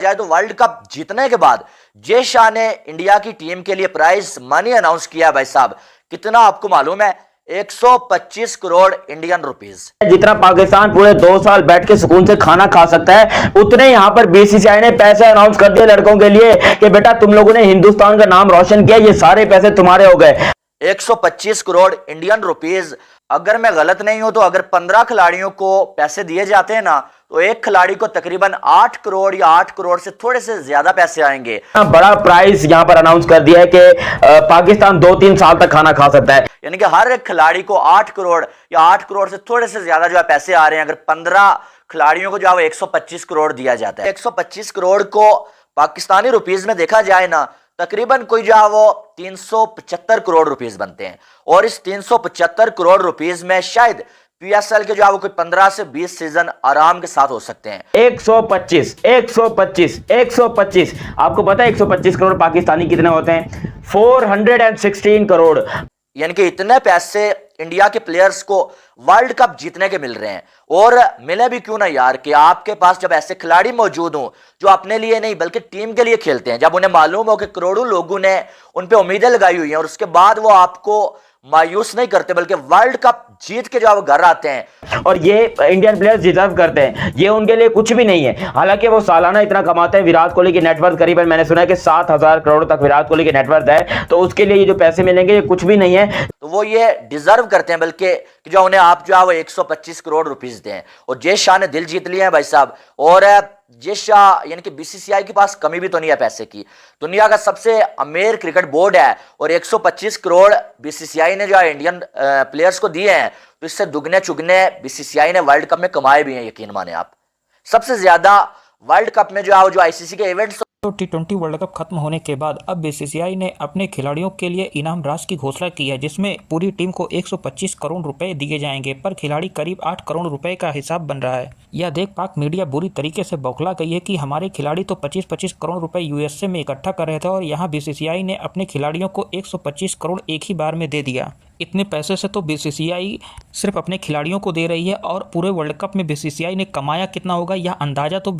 जाए तो world cup जीतने के बाद जय शाह ने इंडिया की टीम के लिए प्राइज मनी अनाउंस किया। भाई साहब कितना आपको मालूम है? 125 करोड़ इंडियन रुपीस। जितना पाकिस्तान पूरे 2 साल बैठ के सुकून से खाना खा सकता है, उतने यहां पर बीसीसीआई ने पैसे अनाउंस कर दिए लड़कों के लिए कि बेटा तुम लोगों ने हिंदुस्तान का नाम रोशन किया, ये सारे पैसे तुम्हारे हो गए। 125 करोड़ इंडियन रुपीस। अगर मैं गलत नहीं हूं तो अगर 15 खिलाड़ियों को पैसे दिए जाते हैं ना, तो एक खिलाड़ी को तकरीबन 8 करोड़ या 8 करोड़ से थोड़े से ज्यादा पैसे आएंगे। बड़ा प्राइस यहां पर अनाउंस कर दिया है कि पाकिस्तान 2-3 साल तक खाना खा सकता है। यानी कि हर एक खिलाड़ी को 8 करोड़ या 8 करोड़ से थोड़े से ज्यादा जो है पैसे आ रहे हैं। अगर 15 खिलाड़ियों को जो है 125 करोड़ दिया जाता है। 125 करोड़ को पाकिस्तानी रुपीज में देखा जाए ना, तकरीबन कोई जो है वो 375 करोड़ रुपीस बनते हैं। और इस 375 करोड़ रुपीस में शायद पीएसएल के जो है वो कोई 15 से 20 सीजन आराम के साथ हो सकते हैं। 125 आपको पता है 125 करोड़ पाकिस्तानी कितने होते हैं? 416 करोड़। यानी कि इतने पैसे इंडिया के प्लेयर्स को वर्ल्ड कप जीतने के मिल रहे हैं। और मिले भी क्यों ना यार, कि आपके पास जब ऐसे खिलाड़ी मौजूद हों जो अपने लिए नहीं बल्कि टीम के लिए खेलते हैं, जब उन्हें मालूम हो कि करोड़ों लोगों ने उन पे उम्मीदें लगाई हुई हैं और उसके बाद वो आपको मायूस नहीं करते बल्कि वर्ल्ड कप जीत के जो घर आते हैं। और ये इंडियन प्लेयर्स डिजर्व करते हैं, ये उनके लिए कुछ भी नहीं है। हालांकि वो सालाना इतना कमाते हैं, विराट कोहली की नेटवर्थ करीबन मैंने सुना है कि 7,000 करोड़ तक विराट कोहली की नेटवर्थ है, तो उसके लिए ये जो पैसे मिलेंगे ये कुछ भी नहीं है। तो वो ये डिजर्व करते हैं बल्कि कि जो उन्हें आप जो है वो 125 करोड़ रुपीस दें। और जय शाह ने दिल जीत लिया है भाई साहब। और जय शाह यानी कि बीसीसीआई के पास कमी भी तो नहीं है पैसे की। दुनिया का सबसे अमीर क्रिकेट बोर्ड है और 125 करोड़ बीसीसीआई ने जो है इंडियन प्लेयर्स को दिए हैं, तो इससे दुगने चुगने बीसीसीआई ने वर्ल्ड कप में कमाए भी हैं। यकीन माने आप, सबसे ज्यादा वर्ल्ड कप में जो है वो जो आईसीसी के इवेंट्स। तो T20 वर्ल्ड कप खत्म होने के बाद अब बीसीसीआई ने अपने खिलाड़ियों के लिए इनाम राशि की घोषणा की है, जिसमें पूरी टीम को 125 करोड़ रुपए दिए जाएंगे, पर खिलाड़ी करीब 8 करोड़ रुपए का हिसाब बन रहा है। यह देख पाक मीडिया बुरी तरीके से बौखला गई है कि हमारे खिलाड़ी तो 25-25 करोड़ रुपए यूएसए में इकट्ठा कर रहे थे और यहाँ बीसीसीआई ने अपने खिलाड़ियों को 125 करोड़ एक ही बार में दे दिया। इतने पैसे से तो बीसीसीआई सिर्फ अपने खिलाड़ियों को दे रही है और पूरे वर्ल्ड कप में बीसीसीआई ने कमाया कितना होगा यह अंदाज़ा तो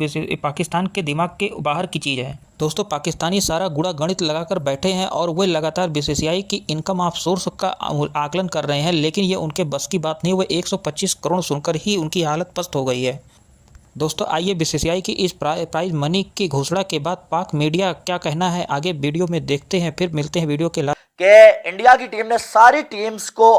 पाकिस्तान के दिमाग के बाहर की चीज़ है। दोस्तों, पाकिस्तानी सारा गुड़ा गणित लगाकर बैठे हैं और वे लगातार बीसीसीआई की इनकम ऑफ सोर्स का आकलन कर रहे हैं, लेकिन ये उनके बस की बात नहीं। वे 125 करोड़ सुनकर ही उनकी हालत पस्त हो गई है। दोस्तों, आइए बीसीसीआई की इस प्राइज मनी की घोषणा के बाद पाक मीडिया क्या कहना है आगे वीडियो में देखते हैं, फिर मिलते हैं वीडियो के लास्ट। कि इंडिया की टीम ने सारी टीम्स को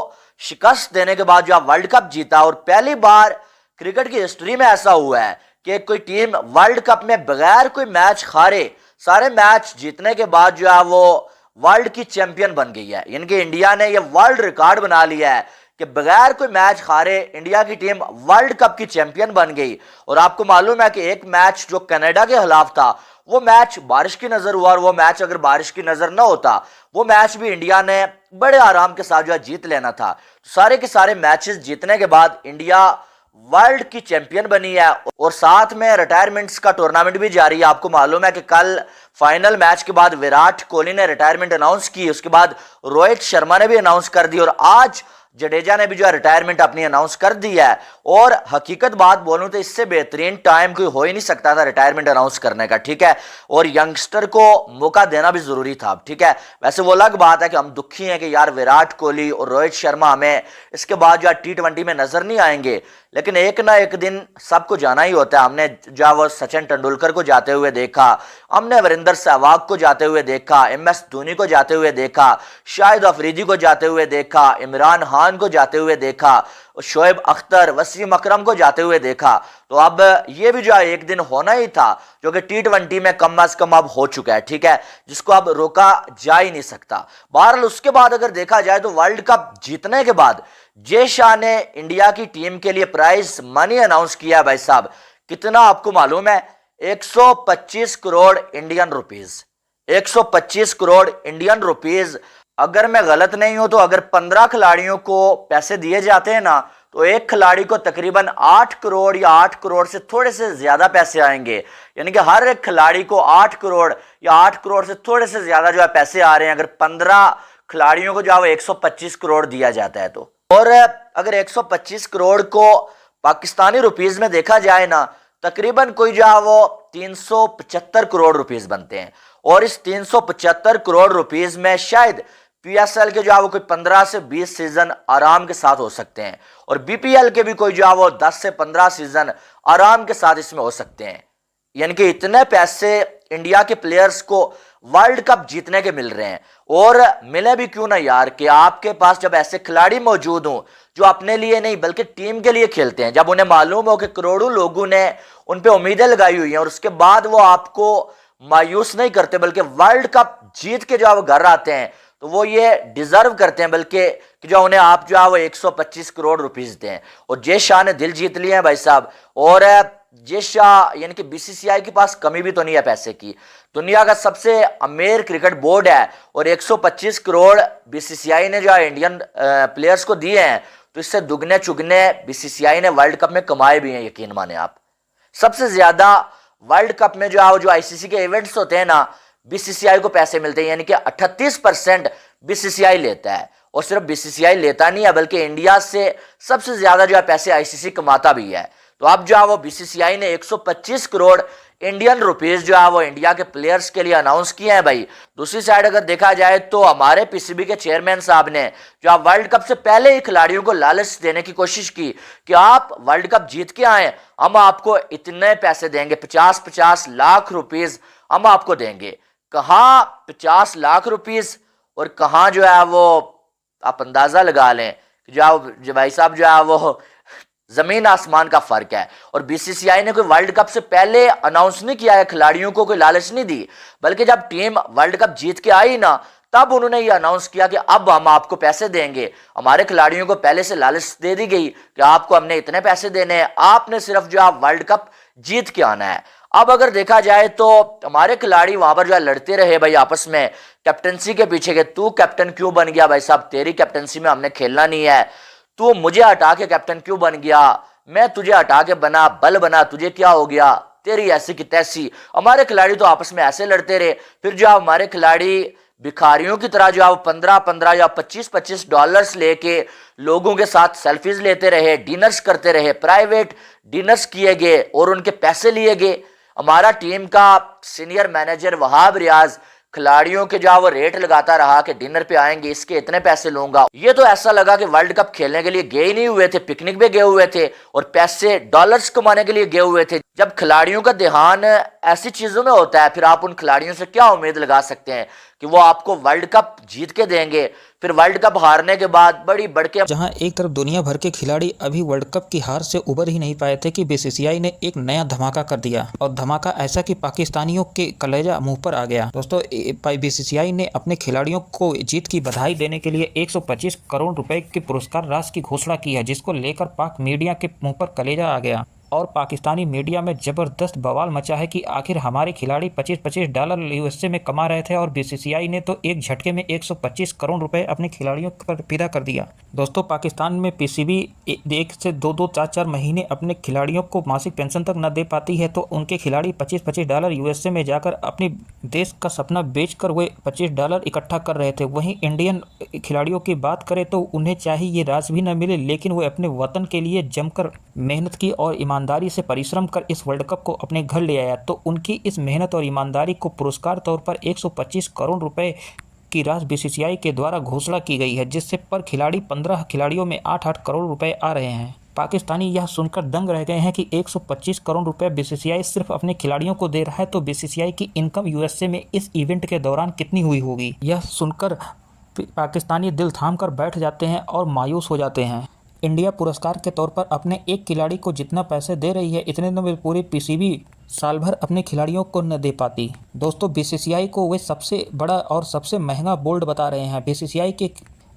शिकस्त देने के बाद जो वर्ल्ड कप जीता और पहली बार क्रिकेट की हिस्ट्री में ऐसा हुआ है कि कोई टीम वर्ल्ड कप में बगैर कोई मैच हारे सारे मैच जीतने के बाद जो है वो वर्ल्ड की चैंपियन बन गई है। यानी कि इंडिया ने ये वर्ल्ड रिकॉर्ड बना लिया है कि बगैर कोई मैच हारे इंडिया की टीम वर्ल्ड कप की चैंपियन बन गई। और आपको मालूम है कि एक मैच जो कनाडा के खिलाफ था वो मैच बारिश की नजर हुआ और वो मैच अगर बारिश की नजर ना होता वो मैच भी इंडिया ने बड़े आराम के साथ जो है जीत लेना था। तो सारे के सारे मैचेस जीतने के बाद इंडिया वर्ल्ड की चैंपियन बनी है और साथ में रिटायरमेंट्स का टूर्नामेंट भी जारी है। आपको मालूम है कि कल फाइनल मैच के बाद विराट कोहली ने रिटायरमेंट अनाउंस की, उसके बाद रोहित शर्मा ने भी अनाउंस कर दी और आज जडेजा ने भी जो है रिटायरमेंट अपनी अनाउंस कर दी है। और हकीकत बात बोलूं तो इससे बेहतरीन टाइम कोई हो ही नहीं सकता था रिटायरमेंट अनाउंस करने का, ठीक है। और यंगस्टर को मौका देना भी जरूरी था, ठीक है। वैसे वो अलग बात है कि हम दुखी हैं कि यार विराट कोहली और रोहित शर्मा हमें इसके बाद जो है T20 में नजर नहीं आएंगे, लेकिन एक ना एक दिन सबको जाना ही होता है। हमने जो वो सचिन तेंदुलकर को जाते हुए देखा, हमने वीरेंद्र सहवाग को जाते हुए देखा, MS धोनी को जाते हुए देखा, शाहिद अफरीदी को जाते हुए देखा, इमरान खान को जाते हुए देखा, शोएब अख्तर, वसीम अकरम को जाते हुए देखा। तो अब ये भी जो है एक दिन होना ही था जो कि T20 में कम अज कम अब हो चुका है, ठीक है, जिसको अब रोका जा ही नहीं सकता। बहरहाल उसके बाद अगर देखा जाए तो वर्ल्ड कप जीतने के बाद जय शाह ने इंडिया की टीम के लिए प्राइज मनी अनाउंस किया। भाई साहब कितना आपको मालूम है? 125 crore Indian rupees. 125 crore Indian rupees. अगर मैं गलत नहीं हूं तो अगर 15 खिलाड़ियों को पैसे दिए जाते हैं ना, तो एक खिलाड़ी को तकरीबन 8 करोड़ या 8 करोड़ से थोड़े से ज्यादा पैसे आएंगे। यानी कि हर एक खिलाड़ी को 8 करोड़ या 8 करोड़ से थोड़े से ज्यादा जो है पैसे आ रहे हैं अगर 15 खिलाड़ियों को जो है 125 करोड़ दिया जाता है तो। और अगर 125 करोड़ को पाकिस्तानी रुपीस में देखा जाए ना, तकरीबन कोई जो है वो 375 करोड़ रुपीस बनते हैं। और इस 375 करोड़ रुपीस में शायद पीएसएल के जो है वो कोई 15 से 20 सीजन आराम के साथ हो सकते हैं, और बीपीएल के भी कोई जो है वो 10 से 15 सीजन आराम के साथ इसमें हो सकते हैं। यानी कि इतने पैसे इंडिया के प्लेयर्स को वर्ल्ड कप जीतने के मिल रहे हैं। और मिले भी क्यों ना यार, कि आपके पास जब ऐसे खिलाड़ी मौजूद हों जो अपने लिए नहीं बल्कि टीम के लिए खेलते हैं, जब उन्हें मालूम हो कि करोड़ों लोगों ने उन पे उम्मीदें लगाई हुई हैं और उसके बाद वो आपको मायूस नहीं करते बल्कि वर्ल्ड कप जीत के जो वो घर आते हैं, तो वो ये डिजर्व करते हैं बल्कि कि जो उन्हें आप जो है वो 125 करोड़ रुपीस दें। और जे शाह ने दिल जीत लिए हैं भाई साहब। और जे शाह यानी कि बीसीसीआई के पास कमी भी तो नहीं है पैसे की, दुनिया का सबसे अमीर क्रिकेट बोर्ड है, और 125 करोड़ बीसीसीआई ने जो है इंडियन प्लेयर्स को दिए हैं, तो इससे दुगने चुगने बीसीसीआई ने वर्ल्ड कप में कमाए भी हैं। यकीन माने आप, सबसे ज्यादा वर्ल्ड कप में जो आईसीसी के इवेंट्स होते हैं ना, बीसीसीआई को पैसे मिलते हैं, यानी कि 38% बीसीसीआई लेता है। और सिर्फ बीसीसीआई लेता नहीं है बल्कि इंडिया से सबसे ज्यादा जो है पैसे आईसीसी कमाता भी है। तो अब जो है वो बीसीसीआई ने 125 करोड़ इंडियन रुपीस जो है वो इंडिया के प्लेयर्स के लिए अनाउंस किए हैं भाई। दूसरी साइड अगर देखा जाए तो हमारे पीसीबी के चेयरमैन साहब ने जो वर्ल्ड कप से पहले ही खिलाड़ियों को लालच देने की कोशिश की कि आप वर्ल्ड कप जीत के आए, हम आपको इतने पैसे देंगे, 50-50 लाख रुपीस हम आपको देंगे। कहाँ 50 लाख रुपीस और कहाँ जो है वो आप अंदाजा लगा लें जो भाई साहब जो है वो जमीन आसमान का फर्क है। और बीसीसीआई ने कोई वर्ल्ड कप से पहले अनाउंस नहीं किया है, खिलाड़ियों को कोई लालच नहीं दी, बल्कि जब टीम वर्ल्ड कप जीत के आई ना, तब उन्होंने ये अनाउंस किया कि अब हम आपको पैसे देंगे। हमारे खिलाड़ियों को पहले से लालच दे दी गई कि आपको हमने इतने पैसे देने हैं, आपने सिर्फ जो आप वर्ल्ड कप जीत के आना है। अब अगर देखा जाए तो हमारे खिलाड़ी वहां पर जो है लड़ते रहे भाई आपस में कैप्टनसी के पीछे के, तू कैप्टन क्यों बन गया भाई साहब, तेरी कैप्टनसी में हमने खेलना नहीं है, तू मुझे हटा के कैप्टन क्यों बन गया, मैं तुझे हटा के बना बल बना, तुझे क्या हो गया, तेरी ऐसी की तैसी। हमारे खिलाड़ी तो आपस में ऐसे लड़ते रहे। फिर जो हमारे खिलाड़ी भिखारियों की तरह जो 15-15 या 25-25 डॉलर्स लेके लोगों के साथ सेल्फीज लेते रहे, डिनर्स करते रहे, प्राइवेट डिनर्स किए गए और उनके पैसे लिए गए। हमारा टीम का सीनियर मैनेजर वहाब रियाज खिलाड़ियों के जो वो रेट लगाता रहा कि डिनर पे आएंगे इसके इतने पैसे लूंगा। ये तो ऐसा लगा कि वर्ल्ड कप खेलने के लिए गए ही नहीं हुए थे, पिकनिक पे गए हुए थे और पैसे डॉलर्स कमाने के लिए गए हुए थे। जब खिलाड़ियों का ध्यान ऐसी चीजों में होता है, फिर आप उन खिलाड़ियों से क्या उम्मीद लगा सकते हैं कि वो आपको वर्ल्ड कप जीत के देंगे, फिर वर्ल्ड कप हारने के बाद बड़ी बढ़के। जहां एक तरफ दुनिया भर के खिलाड़ी अभी वर्ल्ड कप की हार से उबर ही नहीं पाए थे कि बीसीसीआई ने एक नया धमाका कर दिया, और धमाका ऐसा कि पाकिस्तानियों के कलेजा मुंह पर आ गया। दोस्तों, बीसीसीआई ने अपने खिलाड़ियों को जीत की बधाई देने के लिए 125 करोड़ रुपए के पुरस्कार राशि की घोषणा की है, जिसको लेकर पाक मीडिया के मुंह पर कलेजा आ गया और पाकिस्तानी मीडिया में जबरदस्त बवाल मचा है कि आखिर हमारे खिलाड़ी 25-25 डॉलर यूएसए में कमा रहे थे और बीसीसीआई ने तो एक झटके में 125 करोड़ रुपए अपने खिलाड़ियों पर फिदा कर दिया। दोस्तों, पाकिस्तान में पीसीबी 1 से 2-2, 4-4 महीने अपने खिलाड़ियों को मासिक पेंशन तक न दे पाती है, तो उनके खिलाड़ी 25-25 डॉलर यूएसए में जाकर अपने देश का सपना बेचकर वे 25 डॉलर इकट्ठा कर रहे थे। वहीं इंडियन खिलाड़ियों की बात करें तो उन्हें चाहे ये राशि भी न मिले, लेकिन वे अपने वतन के लिए जमकर मेहनत की और ईमानदारी से परिश्रम कर इस वर्ल्ड कप को अपने घर ले आया। तो उनकी इस मेहनत और ईमानदारी को पुरस्कार तौर पर 125 करोड़ रुपए की राशि बीसीसीआई के द्वारा घोषणा की गई है, जिससे पर खिलाड़ी 15 खिलाड़ियों में 8-8 करोड़ रुपए आ रहे हैं। पाकिस्तानी यह सुनकर दंग रह गए हैं कि 125 करोड़ रुपए बीसीसीआई सिर्फ अपने खिलाड़ियों को दे रहा है, तो बीसीसीआई की इनकम यूएसए में इस इवेंट के दौरान कितनी हुई होगी। यह सुनकर पाकिस्तानी दिल थाम कर बैठ जाते हैं और मायूस हो जाते हैं। इंडिया पुरस्कार के तौर पर अपने एक खिलाड़ी को जितना पैसे दे रही है, इतने में पूरी पीसीबी साल भर अपने खिलाड़ियों को न दे पाती। दोस्तों, बीसीसीआई को वे सबसे बड़ा और सबसे महंगा बोल्ड बता रहे हैं। बीसीसीआई के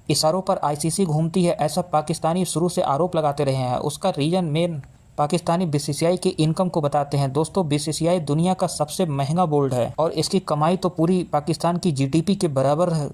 इशारों पर आईसीसी घूमती है, ऐसा पाकिस्तानी शुरू से आरोप लगाते रहे हैं। उसका रीजन मेन पाकिस्तानी बीसीसीआई की इनकम को बताते हैं। दोस्तों, बीसीसीआई दुनिया का सबसे महंगा बोल्ड है और इसकी कमाई तो पूरी पाकिस्तान की जीडीपी के बराबर है।